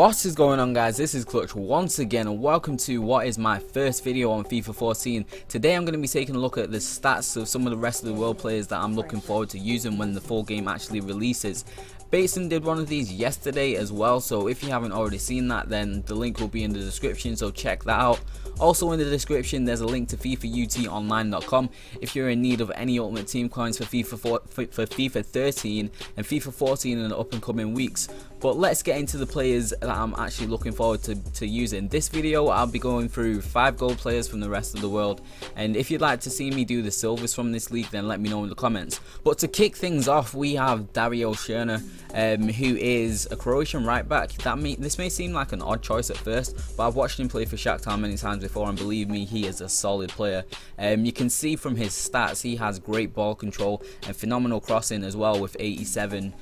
What is going on, guys? This is Klutch once again, and welcome to what is my first video on FIFA 14. Today I'm going to be taking a look at the stats of some of the rest of the world players that I'm looking forward to using when the full game actually releases. Bateson did one of these yesterday as well, so if you haven't already seen that, then the link will be in the description, so check that out. Also in the description there's a link to FIFAUTonline.com if you're in need of any Ultimate Team coins for FIFA 13 and FIFA 14 in the up and coming weeks. But let's get into the players that I'm actually looking forward to using. This video I'll be going through 5 gold players from the rest of the world, and if you'd like to see me do the silvers from this league, then let me know in the comments. But to kick things off, we have Dario Leko, who is a Croatian right back. This may seem like an odd choice at first, but I've watched him play for Shakhtar many times before, and believe me, he is a solid player. You can see from his stats he has great ball control and phenomenal crossing as well with 87.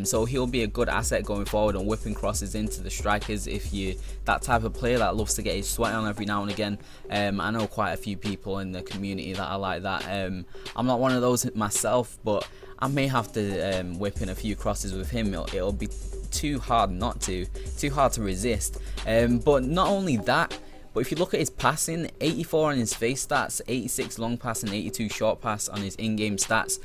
So he'll be a good asset going forward and whipping crosses into the strikers if you're that type of player that loves to get his sweat on every now and again. I know quite a few people in the community that are like that. I'm not one of those myself, but I may have to whip in a few crosses with him. It'll be too hard to resist. But not only that, but if you look at his passing, 84 on his face stats, 86 long pass and 82 short pass on his in-game stats.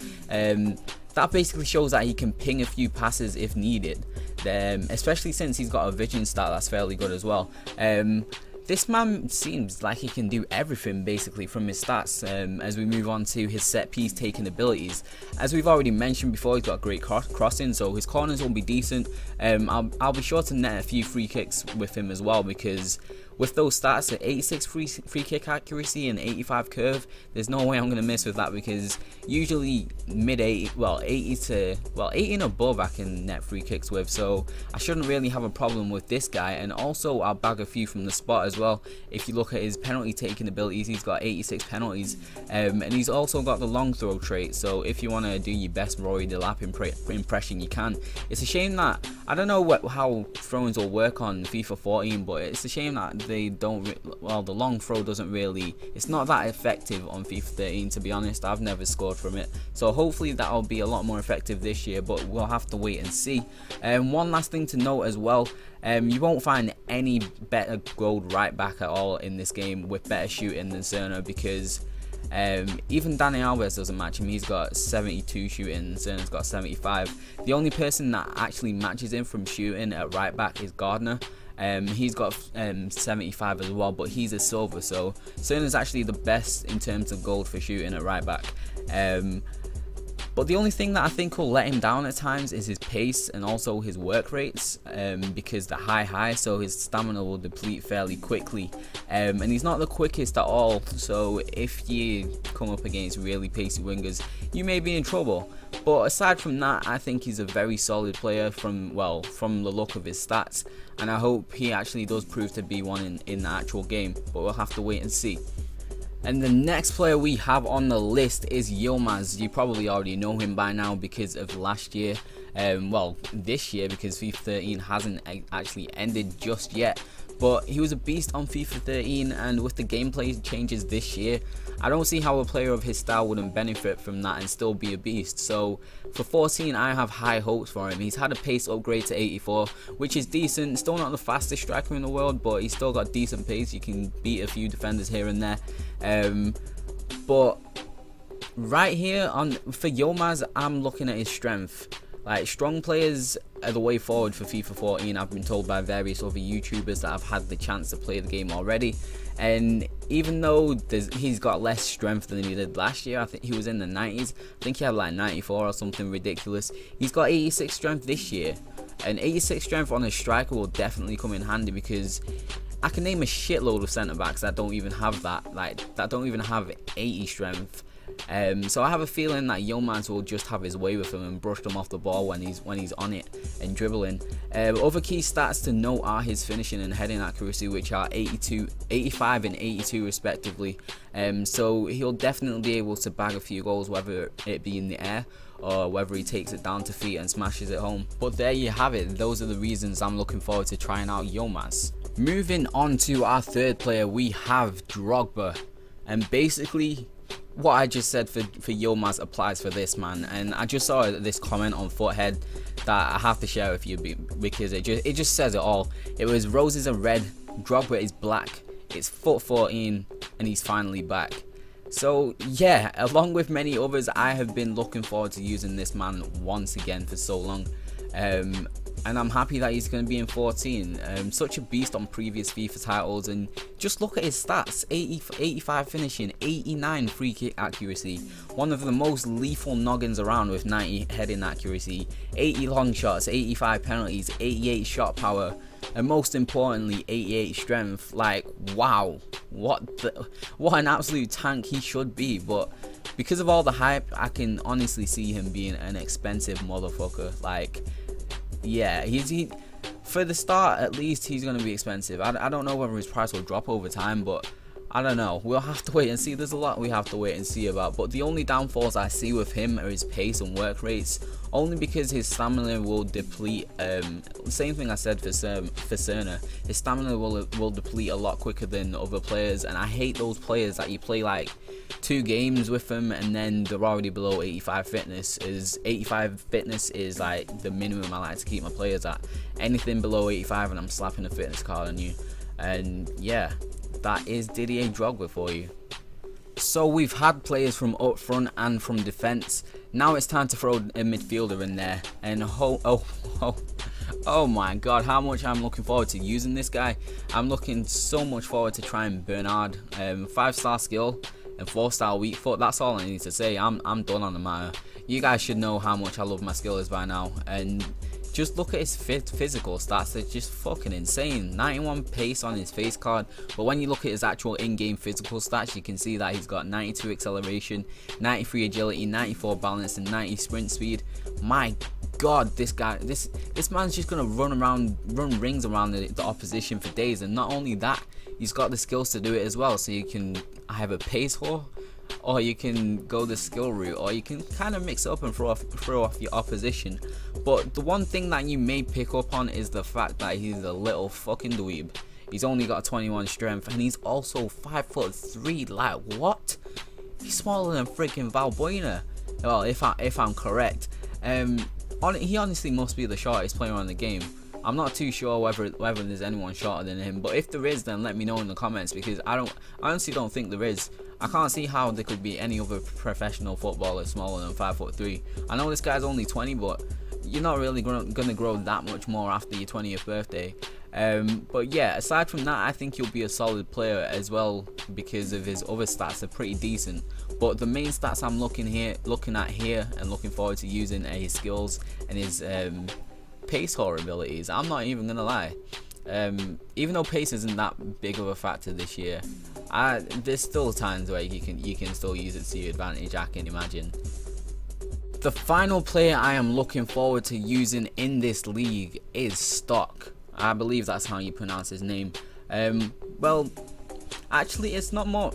That basically shows that he can ping a few passes if needed, especially since he's got a vision stat that's fairly good as well. This man seems like he can do everything basically from his stats. As we move on to his set piece taking abilities, as we've already mentioned before, he's got great crossing, so his corners will be decent. I'll be sure to net a few free kicks with him as well, because with those stats at 86 free kick accuracy and 85 curve, there's no way I'm going to miss with that, because usually mid 80, 80 and above I can net free kicks with, so I shouldn't really have a problem with this guy. And also I'll bag a few from the spot as well. If you look at his penalty taking abilities, he's got 86 penalties, and he's also got the long throw trait, so if you want to do your best Rory Delap impression, you can. It's a shame that, I don't know how throw-ins will work on FIFA 14, but it's a shame that they don't, the long throw doesn't really, it's not that effective on FIFA 13, to be honest. I've never scored from it, so hopefully that'll be a lot more effective this year, but we'll have to wait and see. One last thing to note as well, you won't find any better gold right back at all in this game with better shooting than Cerner, because even Dani Alves doesn't match him. He's got 72 shooting, Cerner's got 75. The only person that actually matches him from shooting at right back is Gardner. He's got 75 as well, but he's a silver, so Cerner's actually the best in terms of gold for shooting at right back. But the only thing that I think will let him down at times is his pace and also his work rates, because they're high, so his stamina will deplete fairly quickly, and he's not the quickest at all, so if you come up against really pacey wingers, you may be in trouble. But aside from that, I think he's a very solid player from the look of his stats, and I hope he actually does prove to be one in the actual game, but we'll have to wait and see. And the next player we have on the list is Yilmaz. You probably already know him by now because of last year. This year, because FIFA 13 hasn't actually ended just yet. But he was a beast on FIFA 13, and with the gameplay changes this year, I don't see how a player of his style wouldn't benefit from that and still be a beast. So for 14, I have high hopes for him. He's had a pace upgrade to 84, which is decent. Still not the fastest striker in the world, but he's still got decent pace. You can beat a few defenders here and there. But right here for Yilmaz, I'm looking at his strength. Like, strong players are the way forward for FIFA 14. I've been told by various other YouTubers that have had the chance to play the game already. And even though he's got less strength than he did last year, I think he was in the 90s. I think he had like 94 or something ridiculous. He's got 86 strength this year. And 86 strength on a striker will definitely come in handy, because I can name a shitload of centre backs that don't even have that. That don't even have 80 strength. So I have a feeling that Yilmaz will just have his way with him and brush them off the ball when he's on it and dribbling. Other key stats to note are his finishing and heading accuracy, which are 85 and 82 respectively. So he'll definitely be able to bag a few goals, whether it be in the air or whether he takes it down to feet and smashes it home. But there you have it. Those are the reasons I'm looking forward to trying out Yilmaz. Moving on to our third player, we have Drogba, and basically what I just said for Yilmaz applies for this man, and I just saw this comment on Foothead that I have to share with you because it just says it all. It was roses are red, Drogba is black, it's foot 14, and he's finally back. So yeah, along with many others, I have been looking forward to using this man once again for so long. And I'm happy that he's going to be in 14. Such a beast on previous FIFA titles, and just look at his stats: 85 finishing, 89 free kick accuracy, one of the most lethal noggins around with 90 heading accuracy, 80 long shots, 85 penalties, 88 shot power, and most importantly 88 strength. Like, wow, what an absolute tank he should be. But because of all the hype, I can honestly see him being an expensive motherfucker. Like, yeah, he for the start at least he's going to be expensive. I don't know whether his price will drop over time, but I don't know. We'll have to wait and see. There's a lot we have to wait and see about. But the only downfalls I see with him are his pace and work rates, only because his stamina will deplete. Same thing I said for Cerner. His stamina will deplete a lot quicker than other players, and I hate those players that you play like 2 games with them and then they're already below 85 fitness. 85 fitness is like the minimum I like to keep my players at. Anything below 85 and I'm slapping a fitness card on you. And yeah, that is Didier Drogba for you. So we've had players from up front and from defence. Now it's time to throw a midfielder in there. And oh my god, how much I'm looking forward to using this guy. I'm looking so much forward to trying Bernard. 5-star skill and 4-star weak foot. That's all I need to say. I'm done on the matter. You guys should know how much I love my skillers by now. And just look at his physical stats, they're just fucking insane. 91 pace on his face card, but when you look at his actual in-game physical stats, you can see that he's got 92 acceleration, 93 agility, 94 balance, and 90 sprint speed. My god, this guy, this man's just gonna run rings around the opposition for days. And not only that, he's got the skills to do it as well. So you can either pace whore, or you can go the skill route, or you can kind of mix it up and throw off your opposition. But the one thing that you may pick up on is the fact that he's a little fucking dweeb. He's only got 21 strength, and he's also 5'3". Like, what? He's smaller than freaking Valbuena. Well, if I'm correct. He honestly must be the shortest player on the game. I'm not too sure whether there's anyone shorter than him, but if there is, then let me know in the comments, because I honestly don't think there is. I can't see how there could be any other professional footballer smaller than 5'3". I know this guy's only 20, but you're not really gonna grow that much more after your 20th birthday. But yeah, aside from that, I think he'll be a solid player as well, because of his other stats are pretty decent. But the main stats I'm looking at here and looking forward to using are his skills and his pace whore abilities. I'm not even gonna lie. Even though pace isn't that big of a factor this year, there's still times where you can still use it to your advantage, I can imagine. The final player I am looking forward to using in this league is Stock. I believe that's how you pronounce his name. Well, actually it's more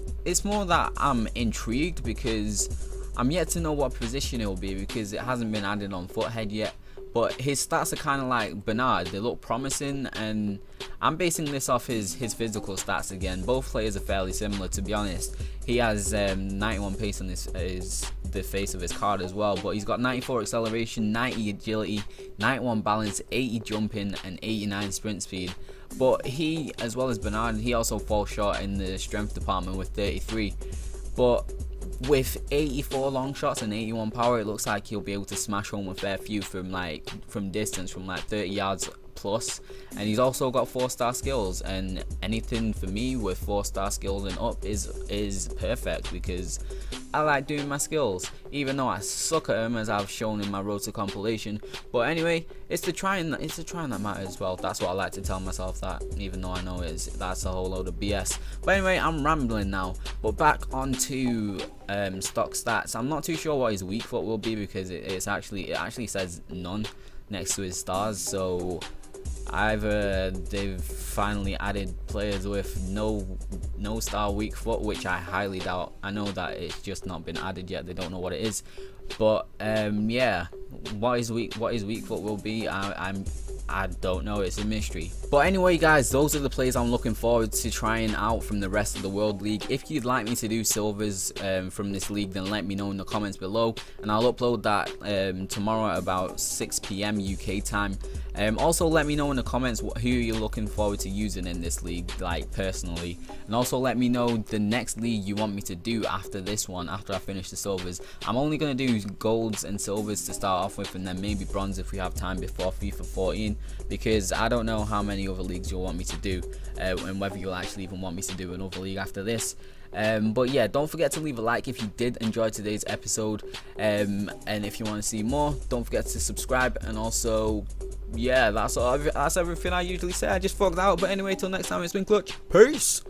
that I'm intrigued because I'm yet to know what position it will be, because it hasn't been added on Foothead yet. But his stats are kind of like Bernard, they look promising, and I'm basing this off his physical stats again. Both players are fairly similar, to be honest. He has 91 pace on the face of his card as well, but he's got 94 acceleration, 90 agility, 91 balance, 80 jumping, and 89 sprint speed. But he, as well as Bernard, he also falls short in the strength department with 33. But with 84 long shots and 81 power, it looks like he'll be able to smash home a fair few from distance, from like 30 yards plus. And he's also got 4-star skills, and anything for me with 4-star skills and up is perfect, because I like doing my skills, even though I suck at them, as I've shown in my road to compilation. But anyway, it's the trying that matters as well. That's what I like to tell myself, that, even though I know that's a whole load of BS. But anyway, I'm rambling now. But back onto Stock stats. I'm not too sure what his weak foot will be, because it actually says none next to his stars. So either they've finally added players with no star weak foot, which I highly doubt. I know that it's just not been added yet, they don't know what it is. But yeah, what his weak foot will be, I'm I don't know, it's a mystery. But anyway guys, those are the players I'm looking forward to trying out from the rest of the World League. If you'd like me to do silvers from this league, then let me know in the comments below, and I'll upload that tomorrow at about 6 PM UK time. Also let me know in the comments who you're looking forward to using in this league, like personally, and also let me know the next league you want me to do after this one, after I finish the silvers. I'm only going to do golds and silvers to start off with, and then maybe bronze if we have time before FIFA 14, because I don't know how many other leagues you'll want me to do, and whether you'll actually even want me to do another league after this. But yeah, don't forget to leave a like if you did enjoy today's episode, and if you want to see more, don't forget to subscribe. And also, yeah, that's everything I usually say. I just fogged out, but anyway, till next time, it's been Klutch. Peace.